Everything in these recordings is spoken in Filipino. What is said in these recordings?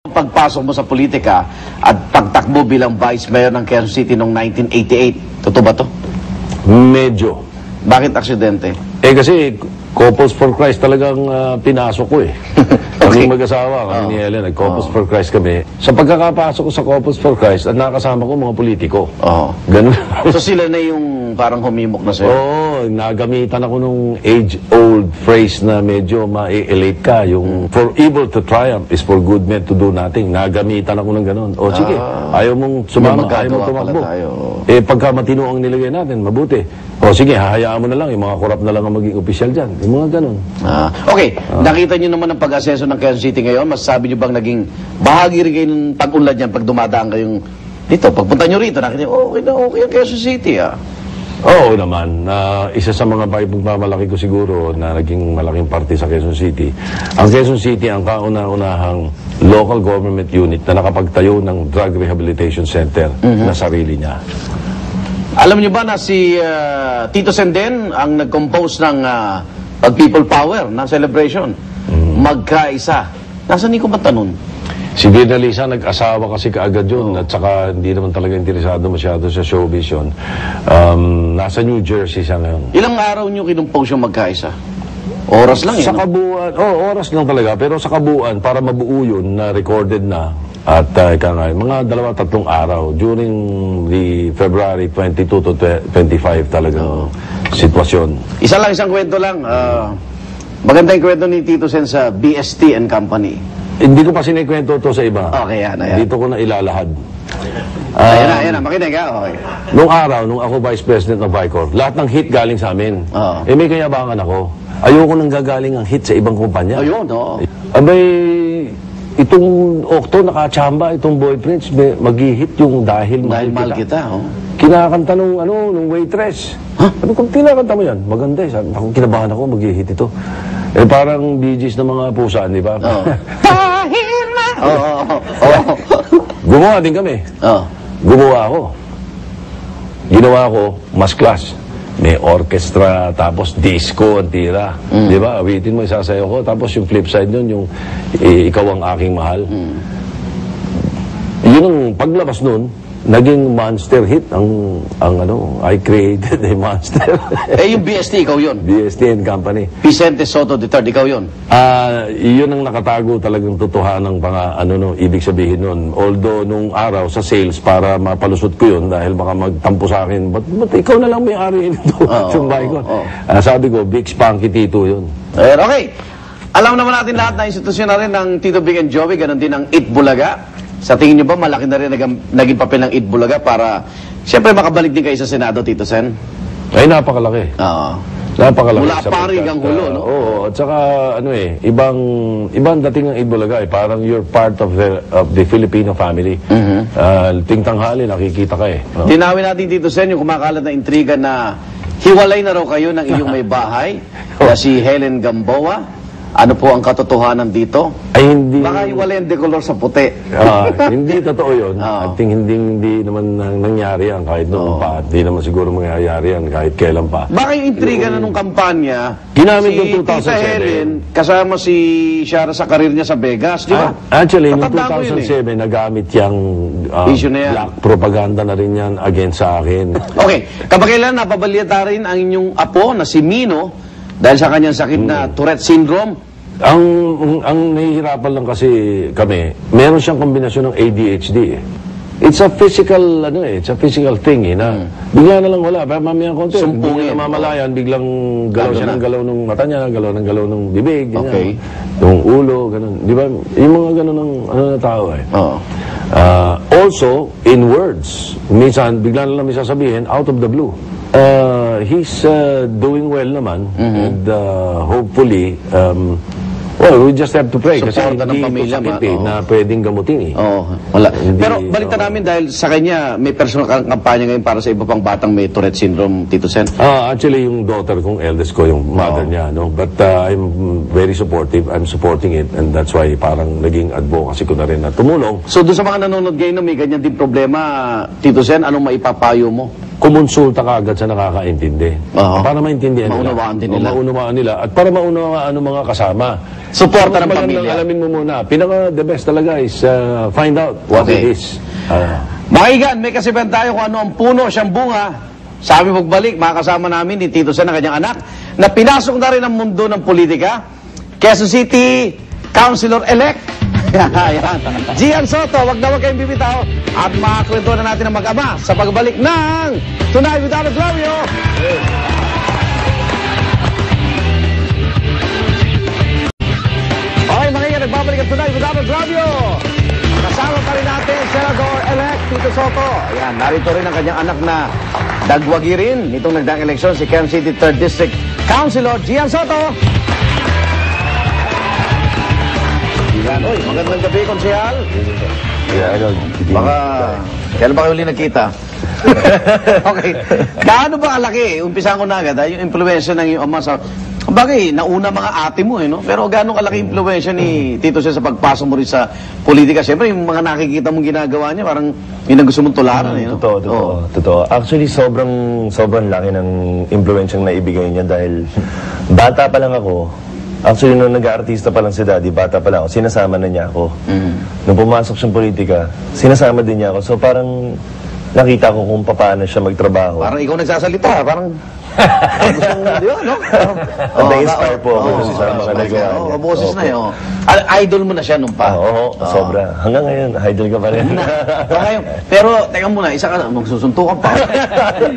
Pagpasok mo sa politika at pagtakbo bilang Vice Mayor ng Quezon City noong 1988. Totoo ba to? Medyo. Bakit aksidente? Kasi Couples for Christ talagang pinasok ko eh. Kaming mag-asawa, kami ni Helen, nag-Couples for Christ kami. Sa pagkakapasok ko sa Couples for Christ, at nakasama ko mga politiko. Ganun. So sila na yung parang humimok na sa'yo? Oo, nagamitan ako nung age-old phrase na medyo ma-elate ka. Yung, for evil to triumph is for good men to do nothing. Nagamitan ako ng ganun. O sige, ayaw mong sumama, ayaw mong tumakbo. Pagka matino ang nilagay natin, mabuti. O sige, hahayaan mo na lang, yung mga korap na lang ang maging opisyal dyan. Yung mga ganun. Okay, nakita nyo naman ang pag-aseso ng Quezon City ngayon. Masasabi nyo bang naging bahagi rin kayo ng pag-unlad yan pag dumadaan kayong dito? Pagpunta nyo rito, nakita nyo, okay na okay ang Quezon City Oo naman. Isa sa mga pagmamalaki ko siguro na naging malaking parte sa Quezon City. Ang Quezon City ang kauna-unahang local government unit na nakapagtayo ng Drug Rehabilitation Center na sarili niya. Alam niyo ba na si Tito Senden ang nag-compose ng Pag People Power na celebration? Magkaisa. Nasaan ni Kumanta nun? Si Virna Lisa nag-asawa kasi kaagad yun at saka hindi naman talaga interesado masyado sa showbiz yun. Nasa New Jersey siya ngayon. Ilang araw niyo kinumpose yung Magkaisa? Oras lang Sa kabuuan, oras lang talaga. Pero sa kabuuan, para mabuo yun, na recorded na. At mga 2-3 araw during the February 22 to 25 talagang sitwasyon. Isang kwento lang. Maganda yung kwento ni Tito Sen sa BST and Company. Hindi ko pa sinikwento to sa iba. Okay, yan. Dito ko na ilalahad. Ayan na. Makinig okay. Nung araw, nung ako Vice President ng Vicor, lahat ng hit galing sa amin. May kayabangan ako. Ayoko nang gagaling ang hit sa ibang kumpanya. Ayun, Abay, itong Okto nakachamba, itong Boy Prince, mag-hit yung Dahil Mahal Kita. Kinakanta nung waitress. Sabi ko, kinakanta mo yan? Maganda eh. Ako, kinabahan ako, mag-hit ito. Parang Bee Gees ng mga pusaan, di ba? Dahil Mahal. Gumawa din kami. Gumawa ako. Ginawa ko, mas class. May orchestra, tapos disco ang tira. Di ba? Awitin mo, isasayaw ko. Tapos yung flip side nun, yung Ikaw ang Aking Mahal. Yun ang paglabas nun, naging monster hit. I created a monster. Yung BST, ikaw yun? BST and Company. Vicente Soto III, ikaw yun? Yun ang nakatago talagang totohanan ng ibig sabihin nun. Although nung araw sa sales para mapalusot ko yun dahil baka magtampo sa akin, ba't ikaw na lang may-ari nito? Sumbay ko. Sabi ko, Big Spanky Tito yun. Okay. Alam naman natin lahat na institusyon na rin ng Tito Big and Joey, ganun din ang Itbulaga. Sa tingin niyo ba, malaki na rin naging papel ng Itbulaga para, siyempre, makabalik din kayo sa Senado, Tito Sen? Ay, napakalaki. Napakalaki. Mula paring ang hulo, no? Oo, at saka, ibang dating ng Itbulaga, parang you're part of the Filipino family. Ting tanghali, nakikita ka Tinawin natin, Tito Sen, yung kumakalat na intriga na hiwalay na raw kayo ng iyong may bahay, na si Helen Gamboa. Ano po ang katotohanan dito? Ay, hindi. Baka hiwalay ang decolor sa puti. Hindi totoo yun. I think hindi naman nangyari yan kahit noon pa. Hindi naman siguro mangyayari yan kahit kailan pa. Baka yung intriga na nung kampanya, ginamit si noong 2007. Tita Helen, kasama si Shara sa karir niya sa Vegas, di ba? Actually, noong 2007, nagamit yung black propaganda na rin yan against sa akin. Okay. Kapagkailan napabalita rin ang inyong apo na si Mino dahil sa kanyang sakit na Tourette syndrome? Ang nahihirapan lang kasi kami, meron siyang kombinasyon ng ADHD. It's a physical, it's a physical thing, na bigla na lang wala. Pero mamaya konti, bigla namamalayan, biglang galaw siya ng galaw ng mata niya, galaw ng bibig, ganyan. Yung ulo, ganun. Di ba? Yung mga ganun ng na tao Also, in words, minsan, bigla na lang may sasabihin, out of the blue. He's doing well naman, and hopefully, we just have to pray kasi hindi ito sakit na pwedeng gamutin wala. Pero balita namin dahil sa kanya, may personal kampanya ngayon para sa iba pang batang may Tourette syndrome, Tito Sen? Actually, yung daughter kong eldest ko, yung mother niya, but I'm very supportive. I'm supporting it, and that's why parang naging advocacy ko na rin na tumulong. So doon sa mga nanonood ngayon na may ganyan din problema, Tito Sen, anong maipapayo mo? Kumonsulta ka agad sa nakakaintindi. Para maintindihan nila. Maunawaan din nila. Maunawaan nila. At para maunawaan ng mga kasama. suporta ng Mas magandang pamilya. alamin mo muna. Pinaka-the best talaga is find out what Okay. it is. Maigan, may kasibahan tayo kung ano ang puno, siyang bunga. Sabi pagbalik, makakasama namin ni Tito Sen, ang kanyang anak, na pinasok na rin ang mundo ng politika. Quezon City Councilor-elect. Ayan. Gian Soto, wag na wag kayong bibitaw. At makakwento na natin ang mag-ama sa pagbalik ng Tonight with Alex Flavio. Okay, mga yan, nagbabalik ang Tonight with Alex Flavio. Kasama pa rin natin, Senador-elect Tito Soto. Ayan, narito rin ang kanyang anak na dagwagi rin nitong nagdaang eleksyon, si Quezon City 3rd District Councilor Gian Soto. Yan, oy, magandang gabi, Konsehal. Baka, kailan ba kayo uli nagkita? Okay. Gaano ba kalaki? Umpisahan ko na agad, yung impluensya ng iyong ama sa... Bagay, nauna mga ate mo, no? Pero gaano kalaki impluensya ni Tito Sen sa pagpasok mo rin sa politika? Siyempre, yung mga nakikita mong ginagawa niya, parang yun ang gusto mong tularan, no? Totoo. Actually, sobrang laki ng impluensyang naibigay niya dahil bata pa lang ako. Actually, nung nag-aartista pa lang si Daddy, bata pa lang ako, sinasama na niya ako. Nung pumasok siyang politika, sinasama din niya ako. So parang nakita ko kung paano siya magtrabaho. Parang ikaw nagsasalita, parang... gusto mo, di ba, no? Na-inspire po ako sa mga nagawa niya. Oo, boses na yun. Idol mo na siya nung pa. Oo, sobra. Hanggang ngayon, idol ka pa rin. Pero, teka muna, isa ka, magsusuntukan pa.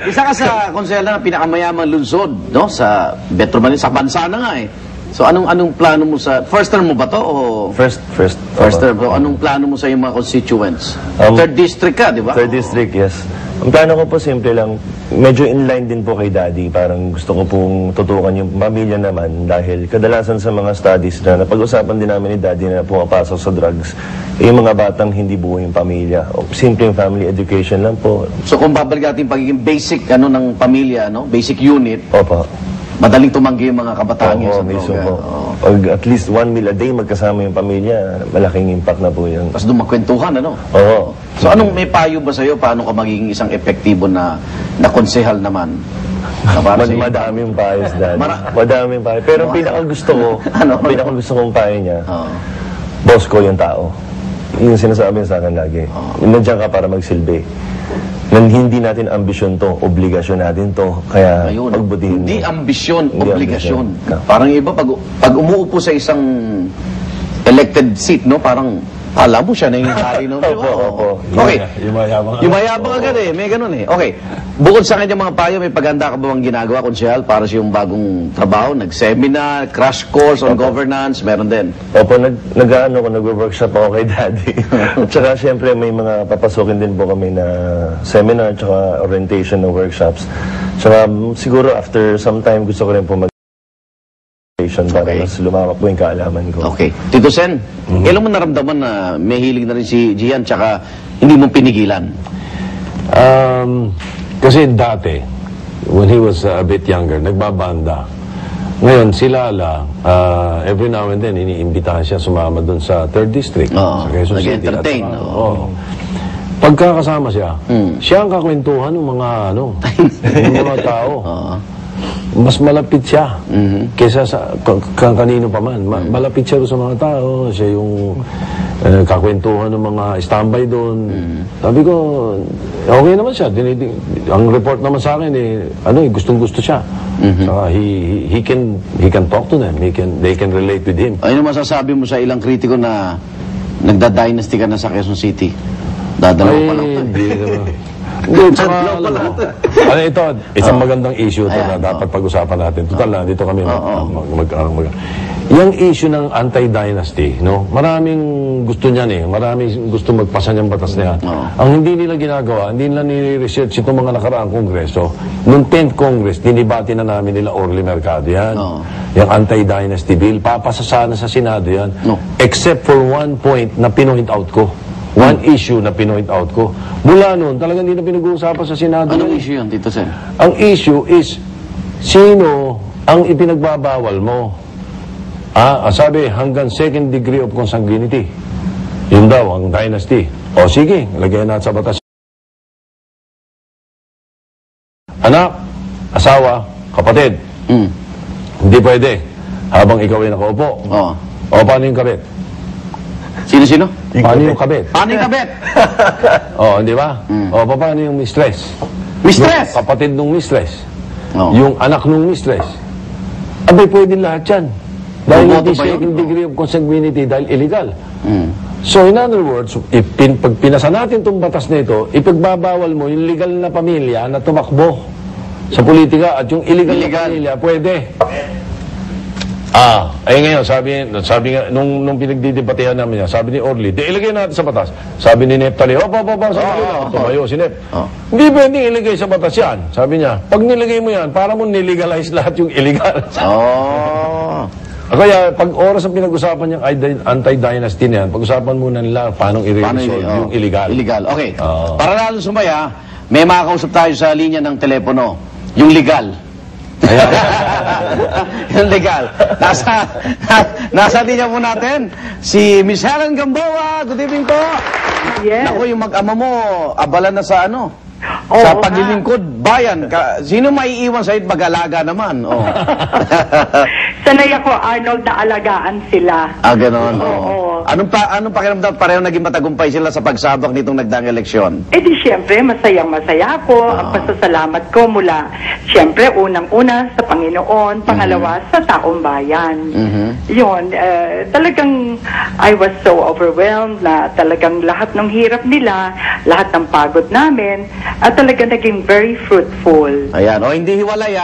Isa ka sa konsehal na pinakamayamang lungsod, no? Sa Metro Manila, sa bansa na nga eh. So, anong plano mo sa... First term mo ba to? O... First term. So, anong plano mo sa iyong mga constituents? 3rd Um, district ka, di ba? 3rd District, yes. Ang plano ko po simple lang, medyo inline din po kay Daddy. Parang gusto ko pong tutukan yung pamilya naman dahil kadalasan sa mga studies na napag-usapan din namin ni Daddy na pumapasok sa drugs, yung mga batang hindi buo yung pamilya. O, simpleng family education lang po. So, kung babalik natin pagiging basic ng pamilya, no? Basic unit, Opo. madaling tumanggi yung mga kabataan ngayon sa mismo droga. po. Oo. Pag at least 1 meal a day magkasama yung pamilya, malaking impact na po yun. Tapos doon magkwentuhan, ano? Oo. So, anong may payo ba sa'yo? Paano ka magiging isang epektibo na konsehal naman? Na para sa iyo? Madami yung payos, Daddy. Mara- Madami yung payo. Pero ang pinakagusto ko, Ano? ang pinakagusto kong payo niya, Oo. boss ko yung tao. Yung sinasabi niya sa akin lagi. Nandiyan ka para magsilbi. Nang hindi natin ambisyon to, obligasyon natin to. Kaya Ayun. pagbutihin Hindi mo. ambisyon, Hindi obligasyon. ambisyon. Parang iba, pag umuupo sa isang elected seat, no? Parang, alam mo siya na yung hari, no? Opo, opo. Okay. Yumayabang. Yumayabang agad eh. May ganun eh. Okay. Bukod sa kanyang mga payo, may paghanda ka ba bang ginagawa, Konsehal, para sa iyong bagong trabaho? Nag-seminar, crash course on governance, meron din. Opo, nag-workshop ako kay Daddy. Tsaka siyempre may mga papasukin din po kami na seminar tsaka orientation na workshops. Tsaka siguro after some time gusto ko rin po para Okay. mas lumawak po yung kaalaman ko. Okay. Tito Sen, kailan mo naramdaman na may hilig na rin si Gian tsaka hindi mo pinigilan? Kasi dati, when he was a bit younger, nagbabanda. Ngayon, si Lala, every now and then, iniimbitahan siya sumama doon sa 3rd District. Oo, sa Quezon City. nag-entertain, At saka, oo. oo. Pagkakasama siya, siya ang kakwentuhan ng mga, ng mga tao. Mas malapit siya kaysa sa kanino pa man. Malapit siya sa mga tao. Siya yung kakwentuhan ng mga standby doon. Sabi ko, okay naman siya. Ang report naman sa akin, gustong-gusto siya. Saka he can talk to them. They can relate with him. Ano masasabi mo sa ilang kritiko na nagda-dynasty ka na sa Quezon City? Dadalaw pa lang. Hindi naman. Hindi, tsaka, ito, isang magandang issue ito na Ayan, dapat pag-usapan natin. Total na, dito kami yung issue ng anti-dynasty, no? Maraming gusto niyan eh. Maraming gusto magpasa niyang batas niya. Ang hindi nila ginagawa, hindi nila nire-research itong mga nakaraang kongreso. Noong 10th Congress, dinibati na namin nila Orly Mercado yan. Yung anti-dynasty bill, papasa sana sa Senado yan. Except for one point na pinoint out ko. One issue na pinoint out ko. Mula noon, talagang hindi na pinag-uusapan sa Senado. Anong issue yun, Tito Sen? Ang issue is, sino ang ipinagbabawal mo? Sabi, hanggang 2nd degree of consanguinity. Yun daw, ang dynasty. O sige, lagyan natin sa batas. Anak, asawa, kapatid. Hindi pwede. Habang ikaw ay nakaupo. O, paano yung kabit? Sino-sino? Paano yung kabit? Paano yung kabit? O, di ba? O, paano yung mistress? Mistress! Yung kapatid nung mistress. Oo. Yung anak nung mistress. Abay, pwede lahat yan. Dahil Boboto hindi pa yun? second degree of consanguinity dahil illegal. Mm. So in other words, pag pinasa natin itong batas na ito, ipagbabawal mo yung legal na pamilya na tumakbo sa politika at yung illegal na pamilya, pwede. Ngayon, sabi nga, nung pinagdidebatehan namin yan, sabi ni Orly, di ilagay natin sa batas. Sabi ni Neptali, tumayo si Nep. Hindi pwedeng ilagay sa batas yan. Sabi niya, pag nilagay mo yan, para mo nilegalize lahat yung illegal. Oh. Kaya, pag oras ang pinag-usapan yung anti-dynasty na yan, pag-usapan muna nila paano i-resolve yung illegal. Illegal, okay. Oo. Para lalo sumaya, may makakausap tayo sa linya ng telepono. Yung legal. Yung legal. Nasa linya po natin, si Miss Helen Gamboa. Good evening po. Yes. Naku, yung mag-ama mo, abala na sa ano? Oo sa nga. paglilingkod, bayan. Sino maiiwan sa'yo at mag-alaga naman? Oh. Sanay ako, Arnold, na alagaan sila. Ganon. Oo. Anong pakiramdam? Pareho naging matagumpay sila sa pagsabak nitong nagdaang eleksyon. Eh di siyempre, masayang-masaya ako. Ang pasasalamat ko mula, siyempre, unang-una sa Panginoon, pangalawa sa taong bayan. Yun, talagang I was so overwhelmed na talagang lahat ng hirap nila, lahat ng pagod namin, at talagang naging very fruitful. Ayan. O, hindi hiwalay,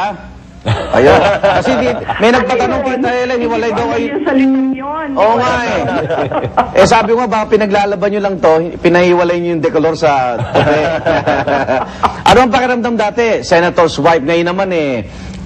Ayun. Kasi may nagpatanong kita, Helen, hiwalay daw kayo. Yung salitang yun. Oo nga sabi ko, baka pinaglalaban nyo lang to, pinahiwalay nyo yung decolor sa tope. Ano ang pakiramdam dati? Senator's wife, ngayon naman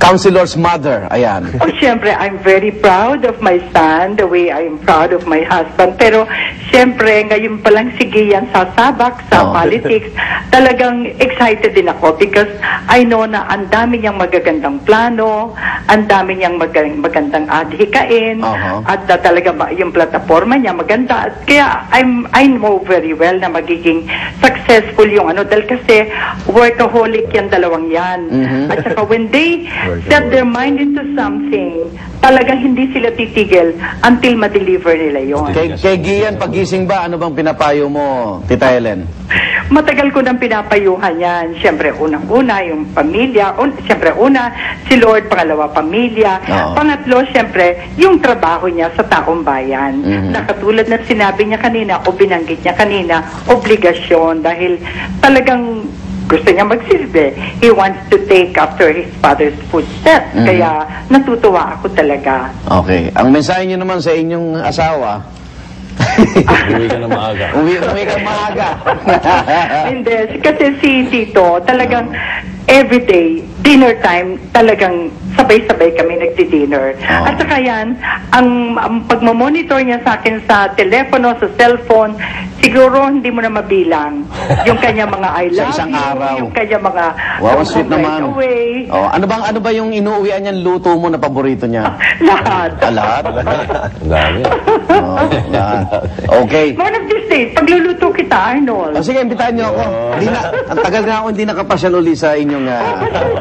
councilor's mother. Ayan. Oh, siyempre, I'm very proud of my son, the way I'm proud of my husband. Pero, siyempre, ngayon palang sige yan sasabak sa politics. Talagang excited din ako because I know na ang dami niyang magagandang plano, ang dami niyang magandang adhikain, at talaga yung plataforma niya maganda. At kaya, I know very well na magiging successful yung dahil kasi workaholic yan, dalawang yan. At saka when they set their mind into something, talagang hindi sila titigil until ma-deliver nila yon. Kay Gian, pagising ba, ano bang pinapayo mo, Tita Helen? Matagal ko nang pinapayuhan yan. Siyempre, unang-una, yung pamilya. Siyempre, una, si Lord, pangalawa, pamilya. Pangatlo, siyempre, yung trabaho niya sa taong bayan. Na katulad na sinabi niya kanina, o binanggit niya kanina, obligasyon. Dahil talagang gusto niya magsilbi. He wants to take after his father's footsteps. Kaya natutuwa ako talaga. Okay. Ang mensahe niyo naman sa inyong asawa, Uwi ka na maaga. uwi ka maaga. Hindi. Kasi si Tito, talagang everyday, dinner time, talagang sabay-sabay kami nagdi-dinner. At saka yan, ang pagmamonitor niya sa akin sa telepono, sa cellphone, siguro hindi mo na mabilang. Yung kanya mga I Sa love isang you, araw. yung kanya mga Wow, don't sweet come right naman. away. Ano ba yung inuuwian niyang luto mo na paborito niya? Lahat. Lahat? Ang dami. Lahat. Okay. One of these days, pagluluto kita, Arnold. Sige, imbitahan niyo ako. Ang tagal na ako hindi nakapasyal uli sa inyong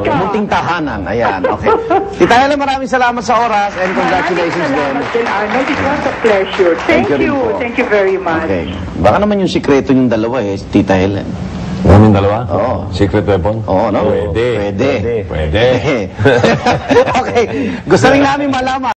munting tahanan. Ayan, okay. Tita Helen, maraming salamat sa oras and congratulations din. Salamat din, Arnold. It was a pleasure. Thank Thank you rin you. po. Thank you very much. Okay. Baka naman yung sikreto yung dalawa Tita Helen. Kaming dalawa? Oo. Secret weapon? Oo, no? Pwede. Pwede. Pwede. Okay. Gusto rin namin malaman.